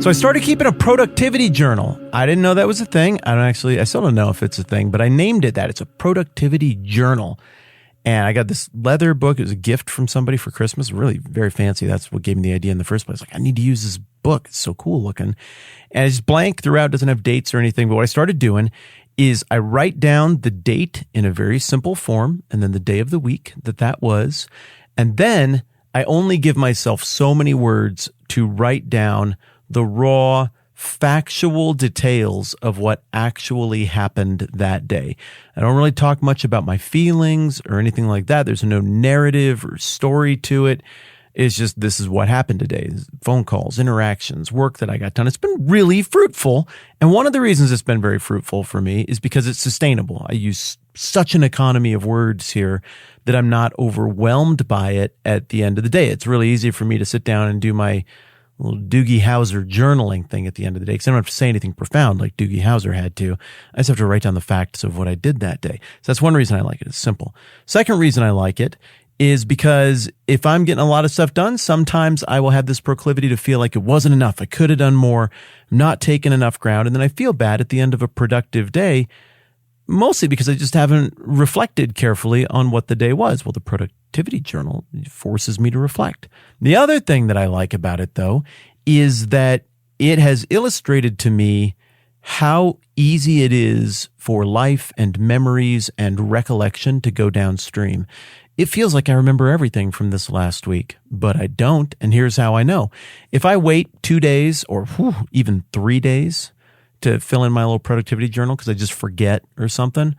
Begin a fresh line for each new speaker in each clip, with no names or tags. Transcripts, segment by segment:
So I started keeping a productivity journal. I didn't know that was a thing. I still don't know if it's a thing, but I named it that. It's a productivity journal. And I got this leather book. It was a gift from somebody for Christmas. Really very fancy. That's what gave me the idea in the first place. Like, I need to use this book. It's so cool looking. And it's blank throughout. Doesn't have dates or anything. But what I started doing is I write down the date in a very simple form and then the day of the week that was. And then I only give myself so many words to write down the raw, factual details of what actually happened that day. I don't really talk much about my feelings or anything like that. There's no narrative or story to it. It's just, this is what happened today. Phone calls, interactions, work that I got done. It's been really fruitful. And one of the reasons it's been very fruitful for me is because it's sustainable. I use such an economy of words here that I'm not overwhelmed by it at the end of the day. It's really easy for me to sit down and do my little Doogie Howser journaling thing at the end of the day, because I don't have to say anything profound like Doogie Howser had to. I just have to write down the facts of what I did that day. So that's one reason I like it. It's simple. Second reason I like it is because if I'm getting a lot of stuff done, sometimes I will have this proclivity to feel like it wasn't enough. I could have done more, not taken enough ground. And then I feel bad at the end of a productive day, mostly because I just haven't reflected carefully on what the day was. Well, the productivity journal forces me to reflect. The other thing that I like about it, though, is that it has illustrated to me how easy it is for life and memories and recollection to go downstream. It feels like I remember everything from this last week, but I don't. And here's how I know. If I wait 2 days or even 3 days to fill in my little productivity journal because I just forget or something,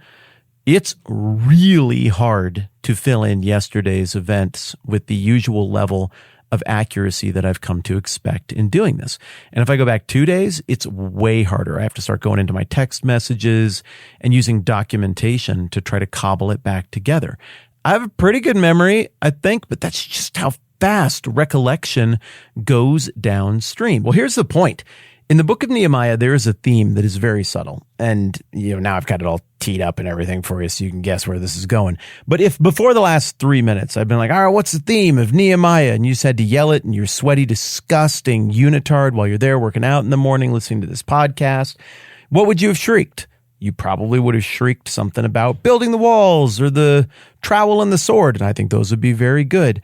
it's really hard to fill in yesterday's events with the usual level of accuracy that I've come to expect in doing this. And if I go back 2 days, it's way harder. I have to start going into my text messages and using documentation to try to cobble it back together. I have a pretty good memory, I think, but that's just how fast recollection goes downstream. Well, here's the point. In the book of Nehemiah, there is a theme that is very subtle. And, now I've got it all teed up and everything for you so you can guess where this is going. But if before the last 3 minutes, I've been like, all right, what's the theme of Nehemiah? And you just had to yell it and you're sweaty, disgusting unitard while you're there working out in the morning, listening to this podcast, what would you have shrieked? You probably would have shrieked something about building the walls or the trowel and the sword. And I think those would be very good.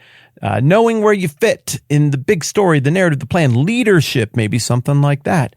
Knowing where you fit in the big story, the narrative, the plan, leadership, maybe something like that.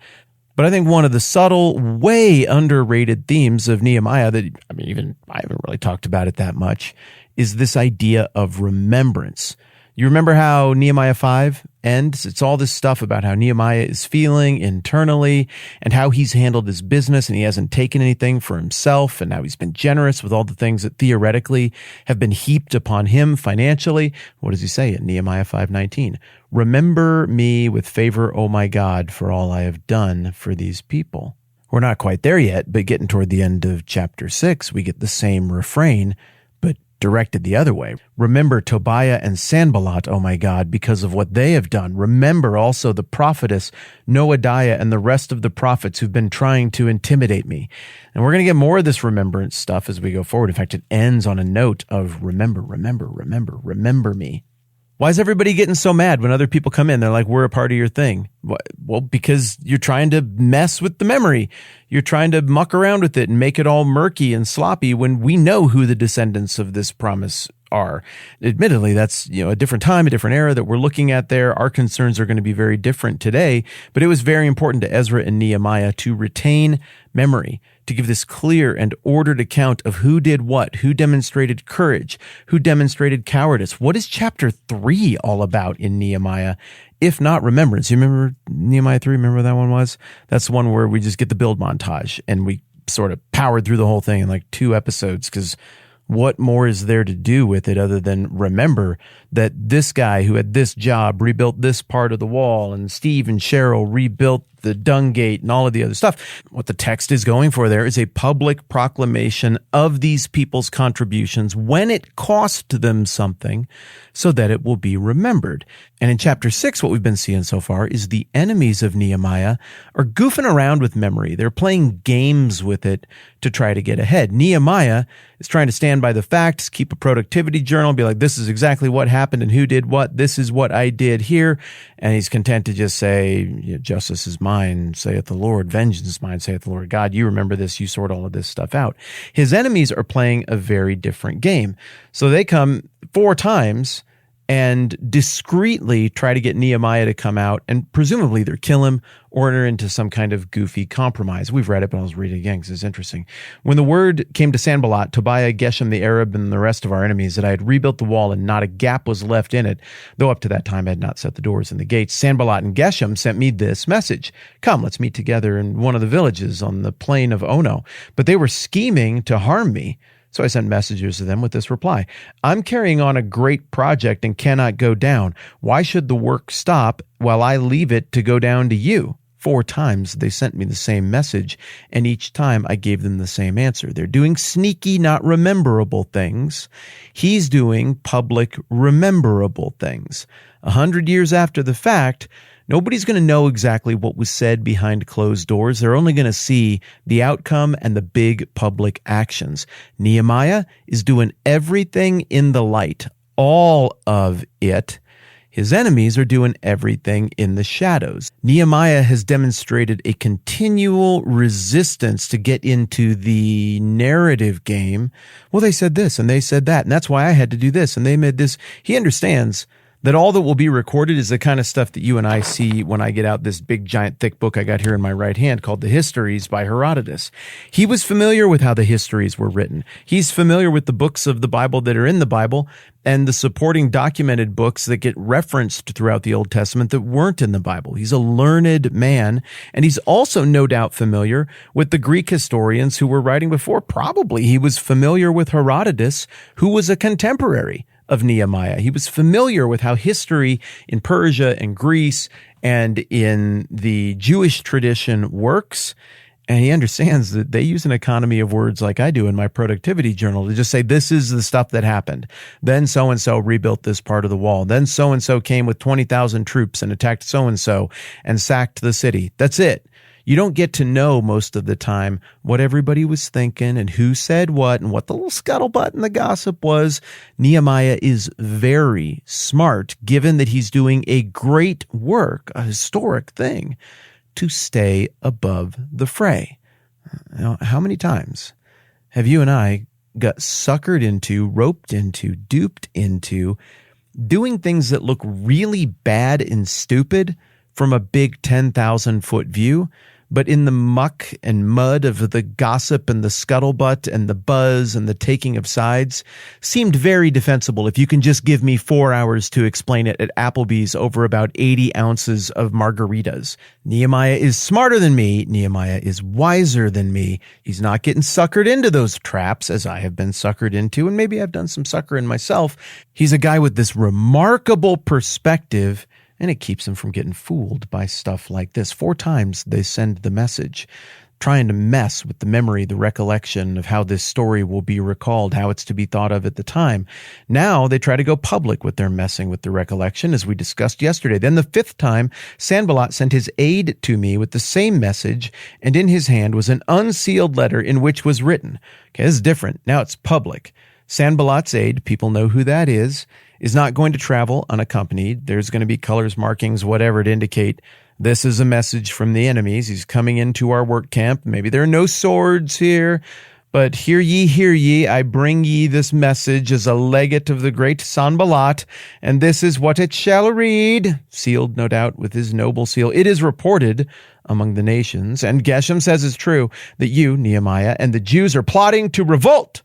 But I think one of the subtle, way underrated themes of Nehemiah that, I haven't really talked about it that much, is this idea of remembrance. You remember how Nehemiah 5 ends? It's all this stuff about how Nehemiah is feeling internally and how he's handled his business and he hasn't taken anything for himself and how he's been generous with all the things that theoretically have been heaped upon him financially. What does he say in Nehemiah 5:19? Remember me with favor, O my God, for all I have done for these people. We're not quite there yet, but getting toward the end of chapter 6, we get the same refrain, but directed the other way. Remember Tobiah and Sanballat, O my God, because of what they have done. Remember also the prophetess Noadiah and the rest of the prophets who've been trying to intimidate me. And we're going to get more of this remembrance stuff as we go forward. In fact, it ends on a note of remember me. Why is everybody getting so mad when other people come in? They're like, we're a part of your thing. Well, because you're trying to mess with the memory. You're trying to muck around with it and make it all murky and sloppy when we know who the descendants of this promise are. Admittedly, that's a different time, a different era that we're looking at there. Our concerns are going to be very different today, but it was very important to Ezra and Nehemiah to retain memory, to give this clear and ordered account of who did what, who demonstrated courage, who demonstrated cowardice. What is chapter 3 all about in Nehemiah, if not remembrance? You remember Nehemiah 3? Remember what that one was? That's the one where we just get the build montage and we sort of powered through the whole thing in like 2 episodes because what more is there to do with it other than remember that this guy who had this job rebuilt this part of the wall and Steve and Cheryl rebuilt the dung gate, and all of the other stuff. What the text is going for there is a public proclamation of these people's contributions when it cost them something so that it will be remembered. And in chapter 6, what we've been seeing so far is the enemies of Nehemiah are goofing around with memory. They're playing games with it to try to get ahead. Nehemiah is trying to stand by the facts, keep a productivity journal, be like, this is exactly what happened and who did what. This is what I did here. And he's content to just say, justice is mine, saith the Lord. Vengeance is mine, saith the Lord God. You remember this. You sort all of this stuff out. His enemies are playing a very different game. So they come 4 times and discreetly try to get Nehemiah to come out and presumably either kill him or enter into some kind of goofy compromise. We've read it, but I'll just read it again because it's interesting. When the word came to Sanballat, Tobiah, Geshem the Arab, and the rest of our enemies that I had rebuilt the wall and not a gap was left in it, though up to that time I had not set the doors and the gates, Sanballat and Geshem sent me this message. Come, let's meet together in one of the villages on the plain of Ono. But they were scheming to harm me. So I sent messengers to them with this reply. I'm carrying on a great project and cannot go down. Why should the work stop while I leave it to go down to you? 4 times they sent me the same message, and each time I gave them the same answer. They're doing sneaky, not rememberable things. He's doing public, rememberable things. 100 years after the fact, nobody's going to know exactly what was said behind closed doors. They're only going to see the outcome and the big public actions. Nehemiah is doing everything in the light, all of it. His enemies are doing everything in the shadows. Nehemiah has demonstrated a continual resistance to get into the narrative game. Well, they said this and they said that, and that's why I had to do this, and they made this. He understands that all that will be recorded is the kind of stuff that you and I see when I get out this big, giant, thick book I got here in my right hand called The Histories by Herodotus. He was familiar with how the histories were written. He's familiar with the books of the Bible that are in the Bible and the supporting documented books that get referenced throughout the Old Testament that weren't in the Bible. He's a learned man, and he's also no doubt familiar with the Greek historians who were writing before. Probably he was familiar with Herodotus, who was a contemporary of Nehemiah. He was familiar with how history in Persia and Greece and in the Jewish tradition works. And he understands that they use an economy of words like I do in my productivity journal to just say, this is the stuff that happened. Then so-and-so rebuilt this part of the wall. Then so-and-so came with 20,000 troops and attacked so-and-so and sacked the city. That's it. You don't get to know most of the time what everybody was thinking and who said what and what the little scuttlebutt and the gossip was. Nehemiah is very smart, given that he's doing a great work, a historic thing, to stay above the fray. Now, how many times have you and I got suckered into, roped into, duped into doing things that look really bad and stupid from a big 10,000-foot view, but in the muck and mud of the gossip and the scuttlebutt and the buzz and the taking of sides seemed very defensible if you can just give me 4 hours to explain it at Applebee's over about 80 ounces of margaritas. Nehemiah is smarter than me. Nehemiah is wiser than me. He's not getting suckered into those traps as I have been suckered into, and maybe I've done some suckering myself. He's a guy with this remarkable perspective, and it keeps them from getting fooled by stuff like this. 4 times they send the message, trying to mess with the memory, the recollection of how this story will be recalled, how it's to be thought of at the time. Now they try to go public with their messing with the recollection, as we discussed yesterday. Then the 5th time, Sanballat sent his aide to me with the same message, and in his hand was an unsealed letter in which was written. Okay, this is different. Now it's public. Sanballat's aide, people know who that is not going to travel unaccompanied. There's going to be colors, markings, whatever to indicate this is a message from the enemies. He's coming into our work camp. Maybe there are no swords here, but hear ye, I bring ye this message as a legate of the great Sanballat, and this is what it shall read, sealed no doubt with his noble seal. It is reported among the nations, and Geshem says it's true, that you, Nehemiah, and the Jews are plotting to revolt,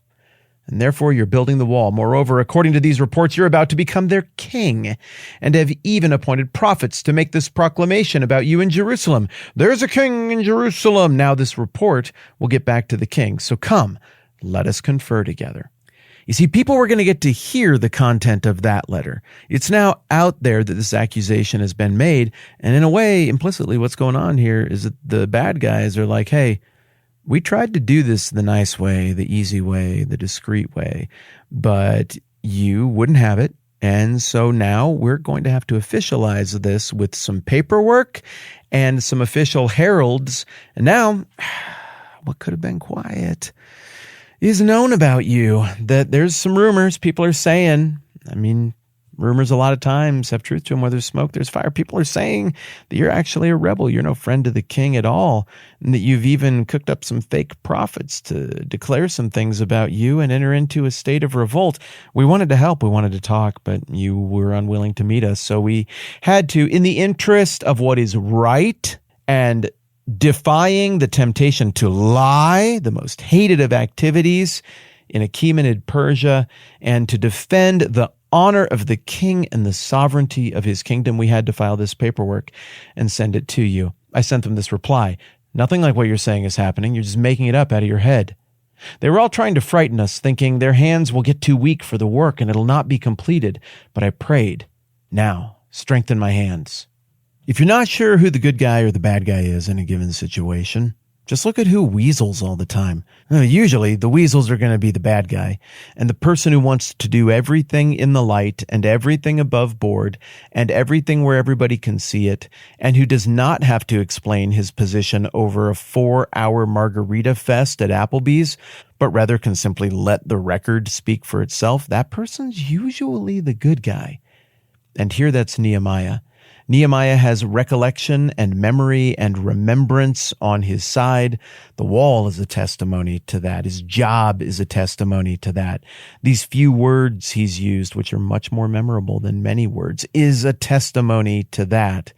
and therefore you're building the wall. Moreover, according to these reports, you're about to become their king, and have even appointed prophets to make this proclamation about you in Jerusalem. There's a king in Jerusalem. Now this report will get back to the king. So come, let us confer together. You see, people were going to get to hear the content of that letter. It's now out there that this accusation has been made. And in a way, implicitly, what's going on here is that the bad guys are like, hey, we tried to do this the nice way, the easy way, the discreet way, but you wouldn't have it. And so now we're going to have to officialize this with some paperwork and some official heralds. And now, what could have been quiet is known about you, that there's some rumors people are saying. I mean, rumors a lot of times have truth to them. Where there's smoke, there's fire. People are saying that you're actually a rebel. You're no friend to the king at all. And that you've even cooked up some fake prophets to declare some things about you and enter into a state of revolt. We wanted to help. We wanted to talk, but you were unwilling to meet us. So we had to, in the interest of what is right and defying the temptation to lie, the most hated of activities in Achaemenid Persia, and to defend the honor of the king and the sovereignty of his kingdom, we had to file this paperwork and send it to you. I sent them this reply. Nothing like what you're saying is happening. You're just making it up out of your head. They were all trying to frighten us, thinking their hands will get too weak for the work and it'll not be completed. But I prayed, now strengthen my hands. If you're not sure who the good guy or the bad guy is in a given situation, just look at who weasels all the time. Usually, the weasels are going to be the bad guy, and the person who wants to do everything in the light and everything above board and everything where everybody can see it, and who does not have to explain his position over a 4-hour margarita fest at Applebee's, but rather can simply let the record speak for itself. That person's usually the good guy. And here that's Nehemiah. Nehemiah has recollection and memory and remembrance on his side. The wall is a testimony to that. His job is a testimony to that. These few words he's used, which are much more memorable than many words, is a testimony to that.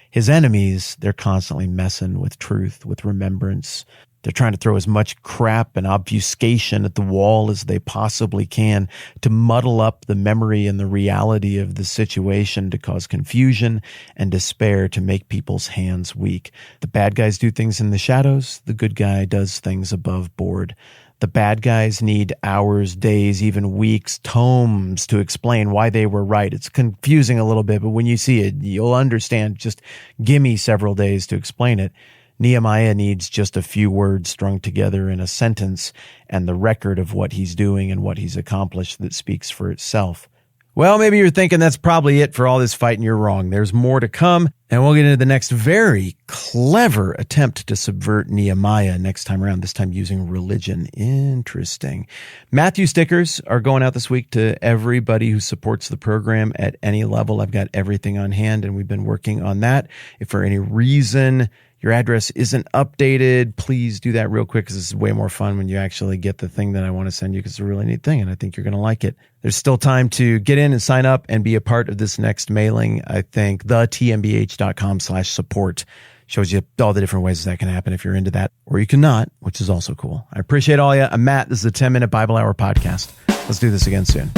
His enemies, they're constantly messing with truth, with remembrance. They're trying to throw as much crap and obfuscation at the wall as they possibly can to muddle up the memory and the reality of the situation, to cause confusion and despair, to make people's hands weak. The bad guys do things in the shadows. The good guy does things above board. The bad guys need hours, days, even weeks, tomes to explain why they were right. It's confusing a little bit, but when you see it, you'll understand. Just give me several days to explain it. Nehemiah needs just a few words strung together in a sentence and the record of what he's doing and what he's accomplished that speaks for itself. Well, maybe you're thinking that's probably it for all this fight, and you're wrong. There's more to come, and we'll get into the next very clever attempt to subvert Nehemiah next time around, this time using religion. Interesting. Matthew stickers are going out this week to everybody who supports the program at any level. I've got everything on hand, and we've been working on that. If for any reason your address isn't updated, please do that real quick, because this is way more fun when you actually get the thing that I want to send you, because it's a really neat thing, and I think you're going to like it. There's still time to get in and sign up and be a part of this next mailing. I think thetmbh.com/support shows you all the different ways that can happen if you're into that, or you cannot, which is also cool. I appreciate all of you. I'm Matt. This is the 10-Minute Bible Hour podcast. Let's do this again soon.